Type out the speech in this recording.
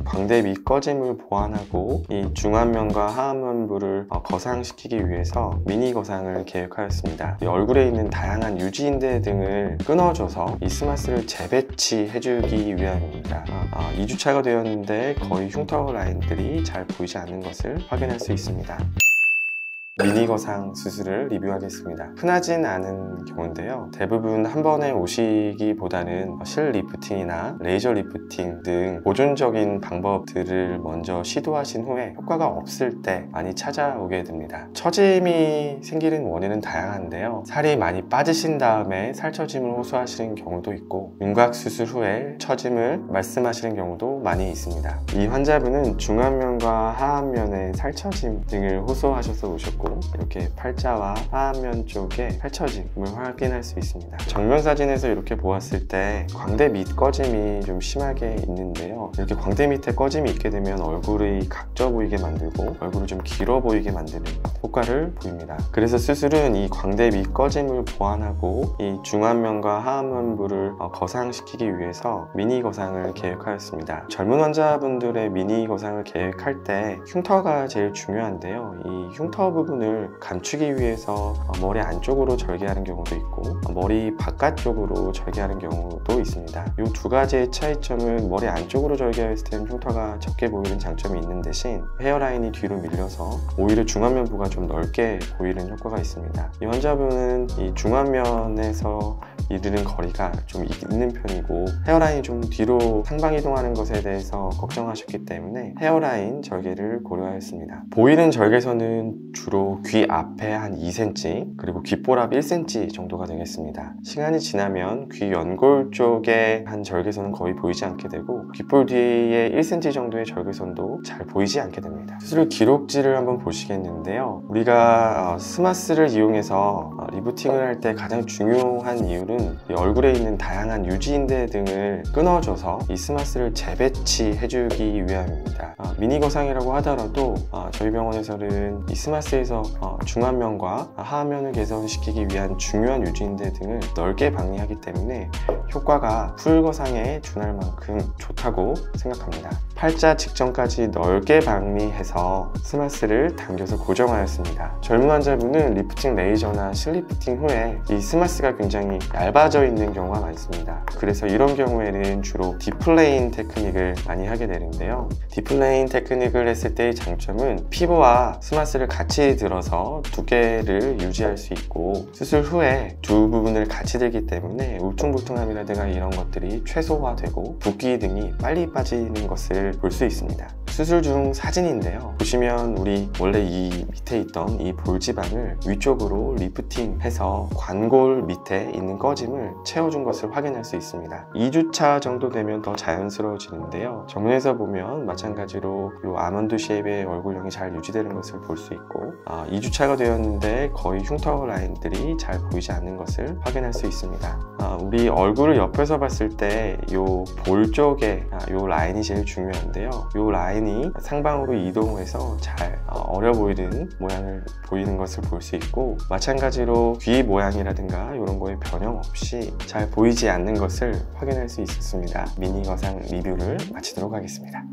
광대 밑 꺼짐을 보완하고 이 중안면과 하안면부를 거상시키기 위해서 미니 거상을 계획하였습니다. 이 얼굴에 있는 다양한 유지인대 등을 끊어줘서 이 스마스를 재배치해주기 위함입니다. 2주차가 되었는데 거의 흉터 라인들이 잘 보이지 않는 것을 확인할 수 있습니다. 미니 거상 수술을 리뷰하겠습니다. 흔하진 않은 경우인데요. 대부분 한 번에 오시기보다는 실 리프팅이나 레이저 리프팅 등 보존적인 방법들을 먼저 시도하신 후에 효과가 없을 때 많이 찾아오게 됩니다. 처짐이 생기는 원인은 다양한데요. 살이 많이 빠지신 다음에 살처짐을 호소하시는 경우도 있고, 윤곽 수술 후에 처짐을 말씀하시는 경우도 많이 있습니다. 이 환자분은 중안면과 하안면의 살처짐 등을 호소하셔서 오셨고, 이렇게 팔자와 하안면 쪽에 살처짐을 확인할 수 있습니다. 정면 사진에서 이렇게 보았을 때 광대 밑 꺼짐이 좀 심하게 있는데요. 이렇게 광대 밑에 꺼짐이 있게 되면 얼굴이 각져 보이게 만들고 얼굴을 좀 길어 보이게 만드는 효과를 보입니다. 그래서 수술은 이 광대 밑 꺼짐을 보완하고 이 중안면과 하안면부를 거상시키기 위해서 미니 거상을 계획하였습니다. 젊은 환자분들의 미니 거상을 계획할 때 흉터가 제일 중요한데요. 이 흉터 부분을 감추기 위해서 머리 안쪽으로 절개하는 경우도 있고 머리 바깥쪽으로 절개하는 경우도 있습니다. 이 두 가지의 차이점은 머리 안쪽으로 절개했을 때는 흉터가 적게 보이는 장점이 있는 대신 헤어라인이 뒤로 밀려서 오히려 중안면부가 좀 넓게 보이는 효과가 있습니다. 이 환자분은 이 중안면에서 이르는 거리가 좀 있는 편이고 헤어라인이 좀 뒤로 상방 이동하는 것에 대해서 걱정하셨기 때문에 헤어라인 절개를 고려하였습니다. 보이는 절개선은 주로 귀 앞에 한 2cm 그리고 귓볼 앞 1cm 정도가 되겠습니다. 시간이 지나면 귀 연골 쪽에 한 절개선은 거의 보이지 않게 되고 귓볼 뒤에 1cm 정도의 절개선도 잘 보이지 않게 됩니다. 수술 기록지를 한번 보시겠는데요. 우리가 스마스를 이용해서 리프팅을 할 때 가장 중요한 이유는 이 얼굴에 있는 다양한 유지인대 등을 끊어줘서 이 스마스를 재배치해주기 위함입니다. 미니 거상이라고 하더라도 저희 병원에서는 이 스마스에서 중안면과 하안면을 개선시키기 위한 중요한 유지인대 등을 넓게 박리하기 때문에 효과가 풀 거상에 준할 만큼 좋다고 생각합니다. 팔자 직전까지 넓게 박리해서 스마스를 당겨서 고정하였습니다. 젊은 환자분은 리프팅 레이저나 실리프팅 후에 이 스마스가 굉장히 얇아져 있는 경우가 많습니다. 그래서 이런 경우에는 주로 디플레인 테크닉을 많이 하게 되는데요. 디플레인 테크닉을 했을 때의 장점은 피부와 스마스를 같이 들어서 두께를 유지할 수 있고 수술 후에 두 부분을 같이 들기 때문에 울퉁불퉁함이라든가 이런 것들이 최소화되고 붓기 등이 빨리 빠지는 것을 볼 수 있습니다. 수술 중 사진인데요. 보시면 우리 원래 이 밑에 있던 이 볼지방을 위쪽으로 리프팅해서 관골 밑에 있는 꺼짐을 채워준 것을 확인할 수 있습니다. 2주차 정도 되면 더 자연스러워지는데요. 정면에서 보면 마찬가지로 이 아몬드 쉐입의 얼굴형이 잘 유지되는 것을 볼 수 있고 2주차가 되었는데 거의 흉터 라인들이 잘 보이지 않는 것을 확인할 수 있습니다. 우리 얼굴을 옆에서 봤을 때 이 볼 쪽에 이 라인이 제일 중요한데요. 이 라인이 상방으로 이동해서 잘 어려 보이는 모양을 보이는 것을 볼 수 있고 마찬가지로 귀 모양이라든가 이런 거에 변형 없이 잘 보이지 않는 것을 확인할 수 있었습니다. 미니 거상 리뷰를 마치도록 하겠습니다.